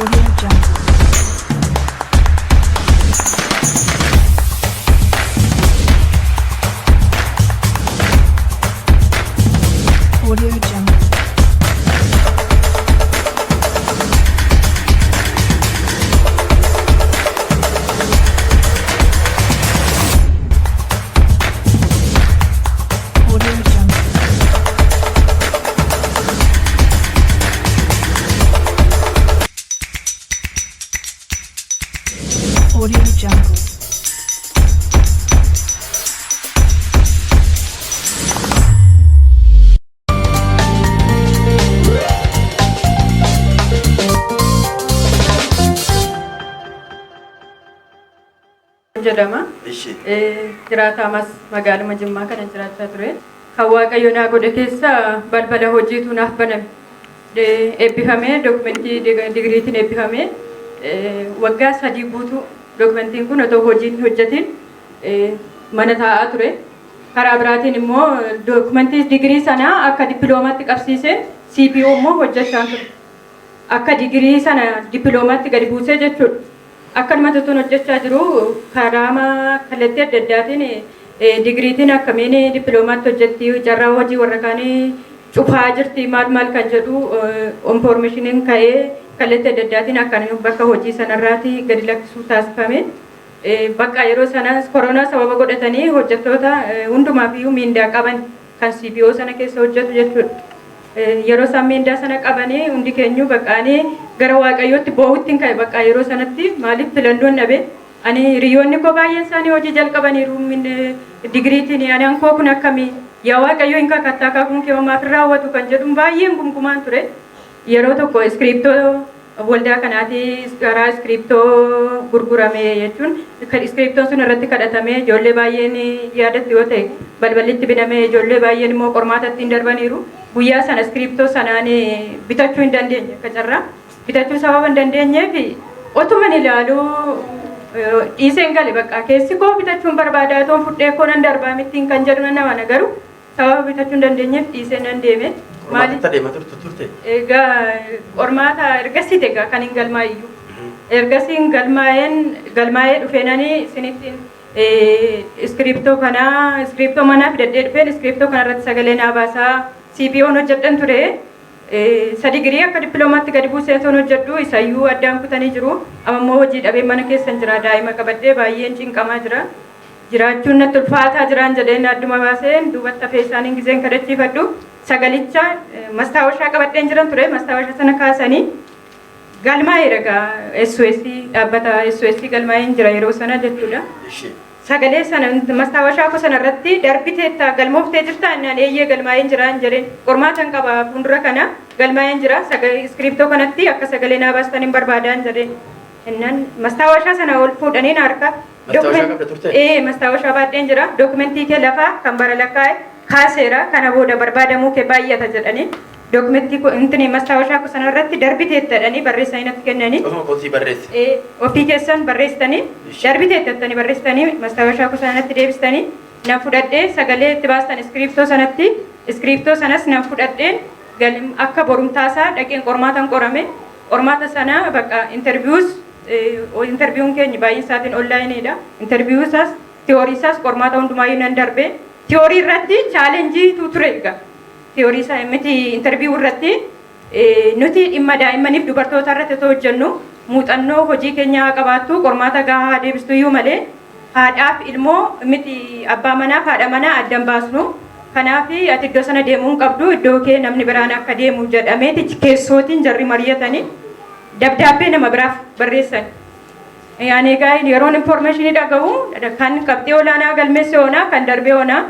Audio Jungle. Audio Jungle. Audio Jungle. jedhama jiraatamas magaaluma Jimmaa kana jiraachaa ture kan Waaqayyo naa godhe keessa balbala hojiitu naaf baname eebbifamee dokumentii digriitiin eebbifamee waggaa 3 guutuu dokumentiin kun otoo hojiin hojjetin mana taa'aa ture karaa biraatiin immoo dokumentii digrii sana akka dippiloomaatti qabsiisee CPO immoo hojjechaa ture akka digrii sana dippiloomaatti gadi buusee jechuudha. Akkanumatti tun hojjechaa jiru karaama kallattii adda addaatiin digriitiin akkamiin dippiloomaatti hojjetti jarraa hojii warra kaanii cufaa jirti maal kan jedhu informationiin ka'ee kallattii adda addaatiin akkaniin bakka hojii sanarraati gadi lakkisuu taasifame. Bakka yeroo sanas koronaa sababa godhatanii hojjettoota hundumaafiyyuu miindaa qaban kan CPO sana keessa hojjetu jechuudha. Yeroo isaan miindaa sana qabanii hundi keenyu baqqaanii gara Waaqayyootti boo'utti ka'e bakka yeroo sanatti maaliif filannoon dhabe ani hiriyoonni koo baay'een isaanii hojii jalqabaniiru digriitiin ani ankoo kun akkamii yaa Waaqayyoo hin kakattaa kakuun kee maaf raawwatu kan jedhuun baay'een gumgumaan ture yeroo tokko iskiriptoo waldaa kanaati gara iskiriptoo gurgurame jechuun iskiriptoon sun irratti kadhatamee ijoollee baay'een yaadatti yoo ta'e balballitti binamee ijoollee baay'een immoo qormaatatti hin darbaniiru guyyaa sana iskiriptoo sanaan bitachuu hin dandeenye akka carraa bitachuu sababa hin dandeenyeef otuman ilaaluu dhiiseen gale bakka keessi koo bitachuun barbaadaa toon fudhee koo nan darbaa mittiin kan jedhu nama nagaru sababa bitachuu hin dandeenyeef dhiiseen nan deeme. Qormaata deema turte? Egaa qormaata ergasii egaa kan hin galmaa'iyyuu. Ergasiin galmaa'ee dhufeenanii isinittiin iskiriptoo manaa fidadhee dhufeen iskiriptoo kanarratti sagalee naa baasaa CPO'n hojjedhan ture. Digirii akka dippiloomaatti gadi buusee toon hojjedhu isayyuu addaan kutanii jiru. Amma immoo hojii dhabee mana keessan jira daa'ima qabadhee baay'een cinqamaa jira. Jiraachuun natti ulfaataa jiraan jedheen adduma baaseen duubatti hafee isaaniin gizeen kadhachiifadhu. Sagalicha mastaawashaa qabadheen jiran ture mastaawashaa sana kaasanii galmaa'ee ragaa SOS dhaabbata SOS galmaa'een jira yeroo sana jechuudha. Sagalee sana mastaawashaa ko sana irratti darbiteetta galmooftee jirta innaan eeyyee galmaa'een jiraan jedheen qormaatan qaba fuuldura kana galmaa'een jira iskiriptoo kanatti akka sagalee naa baastan hin barbaadaan jedheen innaan mastaawashaa sana ol fuudhaniin harka mastaawashaa baadheen jira dokumentii kee lafaa kan bara lakkaa'e kaaseera kana booda barbaadamuu kee baay'ata jedhanii dokumentii intini mastaawashaa ko sana irratti darbiteettadhanii barreessanii natti kennanii ofii keessan barreessitanii darbiteettanii barreessitanii mastaawashaa ko sana natti deebistanii nan fudhadhee sagalee itti baastan iskiriptoo sanas nan fudhadheen akka borumtaasaa dhaqeen qormaatan qorame qormaata sana bakka interviewun keenya baay'ee isaatiin onlaayiniidha interviewusaas tiyooriisaas qormaata hundumaayyuu nan darbee Teorii irratti challenge tu ture egaa. Teorii isaa miti interview irratti nuti dhimma daa'immaniif dubartoota irratti ta'uu hojjennu muuxannoo hojii keenyaa qabaattu qormaata gahaa deebistu iyyuu malee haadhaaf ilmoo miti abbaa manaaf haadha manaa addan baasnu. Kanaaf ati iddoo sana deemuu qabdu iddoo kee namni biraan akka deemu jedhameeti keessootiin jarri mari'atanii dabdaabbee nama biraaf barreessan. Yaani egaa yeroon information dhaga'u kan qabxii olaanaa galmeesse oonaa kan darbee oonaa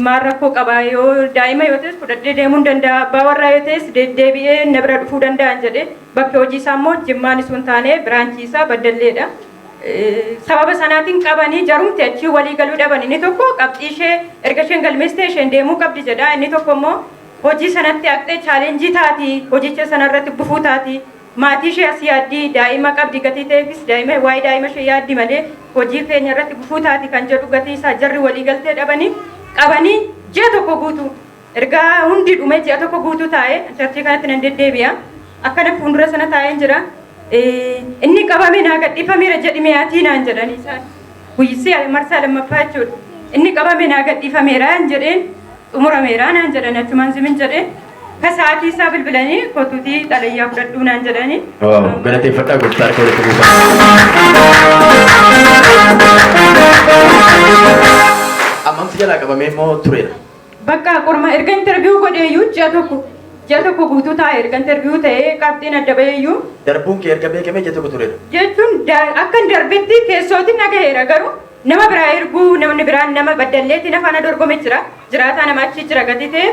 maal rakkoo qabaa yoo daa'ima yoo ta'es fudhadhee deemuu danda'a abbaa warraa yoo ta'es deebi'ee na bira dhufuu danda'an jedhee bakki hojii isaa immoo Jimmaan sun taanee biraanchii isaa Baddalleedha. Sababa sanaatiin qabanii jarumti achii walii galuu dhaban inni tokko qabxii ishee erga isheen galmeessite isheen deemuu qabdi jedha inni tokko immoo hojii sanatti haqxee chaalenjii taati hojicha sanarratti gufuu taati. Maatii ishee asii yaaddii daa'ima qabdi gatii ta'eefis daa'ima waa'ee daa'ima ishee yaaddi malee hojii keenya irratti gufuu taati kan jedhu gatii isaa jarri walii galtee dhabanii qabanii ji'a tokko guutuu ergaa hundi dhume ji'a tokko guutuu taa'ee charchii kanatti nan deddeebi'a akkana fuuldura sana taa'een jira inni qabame naa gadhiifameera jedhime ati naan jedhan isaan guyyisee marsaa lammaffaa jechuudha inni qabame naa gadhiifameera jedheen xumurameera naan jedhan achumaan simin jedheen kasaatii isaa bilbilanii kootuutii xalayyaa fudhadhuu naan jedhanii galateeffadhaa gooftaa harka walitti buusaa. Ammamti jalaa qabamee moo tureera? Bakka qorma erga interviyuu godheeyyuu ji'a tokko guutuu taa'e erga interviyuu ta'ee qabxiin adda baheeyyuu. Darbuun kee erga beekamee ji'a tokko tureera. Jechuun akka darbetti keessootiin nagaheera garuu nama biraa erguu namni biraan nama baddalleetiin afaan dorgome jira jiraataa nama achi jira gati ta'e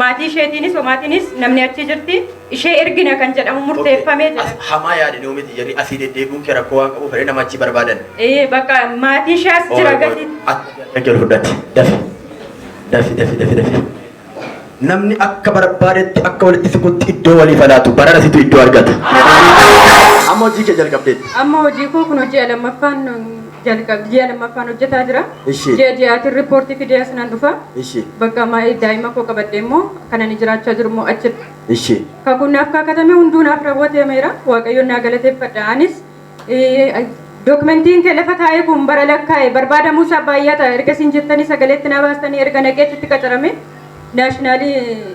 maatii isheetiinis homaatiinis namni achi jirti ishee ergina kan jedhamu murteeffamee jira. Hamaa yaadanii oomiti jarri asii deddeebiin kee rakkoo waan qabuuf nama achi barbaadan. Bakka maatii ishee as jira gati. Dhaggeeffatu fudhatti dafi. Namni akka barbaadetti akka walitti siqutti iddoo walii falaatu barara situ iddoo argata. Amma hojii kee jalqabdeetti. Amma hojii koo kun hojii lammaffaan hojjetaa jira. Ji'aatiin riippoortii fidee as nan dhufa. Bakka daa'ima koo qabadhee immoo kan ani jiraachaa jiru immoo achidha. Kakunnaaf kaakatame hunduunaaf raawwatameera. Waaqayyoon naa galateeffadha. Anis dokumentiin kee lafa taa'ee kun bara lakkaa'e barbaadamuu isaa baay'ata. Erga isin jettanii sagaleetti na baastanii erga naqeetti qacarame. Naashinaali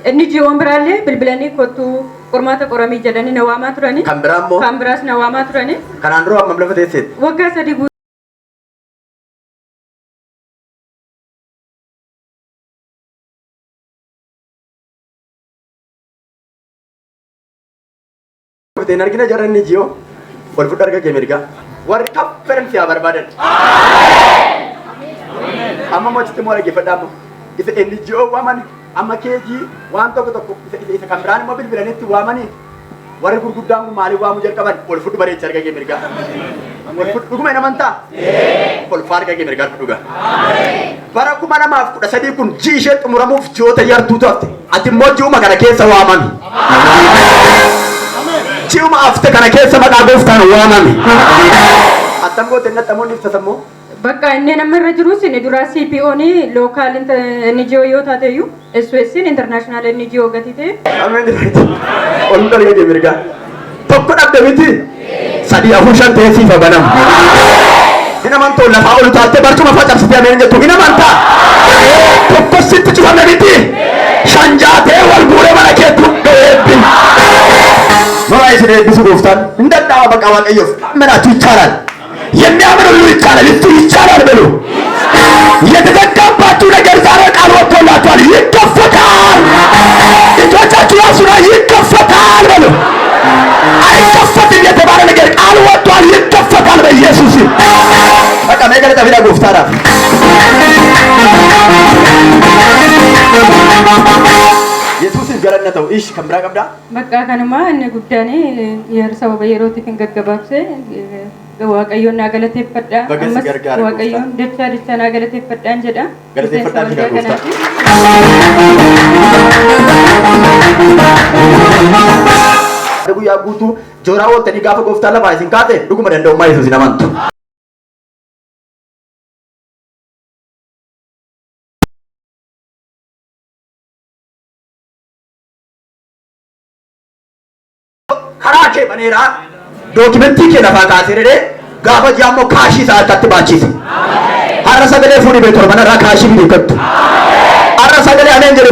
inni ji'oon biraallee bilbilanii kottuu qormaata qoramii jedhanii na waamaa turanii. Kan biraa immoo? Kan biraas na waamaa turanii. Kanaan dura hammam lafa teesseetti? Waggaa 3 guutuu. Kuteen argina jarra inni ji'oo wal fudhaa arga keemirgaa warri kafferensi haa barbaadan. Amma mochitti moo dhaggeeffadhaa ammoo isa inni ji'oo waaman amma keejii waan tokko isa kan biraan immoo bilbilanitti waamanii warri gurguddaan kun maaliif waamuu jalqaban wal fudhu bareecha arga keemirgaa. Wal fudhu dhuguma hin amantaa? Kolfaa arga keemirgaa dhuga. Bara 2013 kun ji'i ishee xumuramuuf ji'oota yartuutu hafte ati immoo ji'uma kana keessa waamami. Ciuma afte kana keessa maqaa gooftaan waamame. Attam goote inni attamoonni ibsatammoo? Bakka inni nama irra jirus inni duraa CPO'n local NGO yoo taateyyuu SOS'n international NGO gati ta'e. Ameen. Ol dargee deemirgaa. Tokko dhabde miti. 3 4 5 ta'ee siifa banama. Hin amantuu lafaa ol taattee barcuma facabsitee ameen jettu hin amantaa. Tokko sitti cufame miti. 5 jaatee wal guuree mana keetti eebbi. Mora isin eebbisu gooftaan hin danda'ama bakka waaqayyoof ምናችሁ ይቻላል የሚያምን ሁሉ ይቻላል እሱ ይቻላል በሉ የተዘጋባችሁ ነገር ዛሬ ቃል ወጥቶላችኋል ይከፈታል እጆቻችሁ ያሱና ይከፈታል በሉ አይከፈትም የተባለ ነገር ቃል ወጥቷል ይከፈታል በኢየሱስ በቃ መገለጣ ቢዳ ጎፍታራ Yesus galanata'u ish kan biraa qabdaa? Maqaa kanumaa inni guddaan yeroo sababa yerootiif hin gaggabaabse waaqayyoon naa galateeffadha. Ammas waaqayyoon dachaa naa galateeffadhaan jedha. Galateeffadhaan jedha gooftaa. Guyyaa guutuu jooraa ooltanii gaafa gooftaa lafaa isin kaate dhuguma danda'ummaa Yesuus hin amantu. karaa kee baneera dookimentii kee lafaa kaasee dhedhee gaafa jaammoo kaashii isaa akkatti baachise. Har'a sagalee fuudhii beektu manarraa kaashii bineekattu. Har'a sagalee ameen jedhe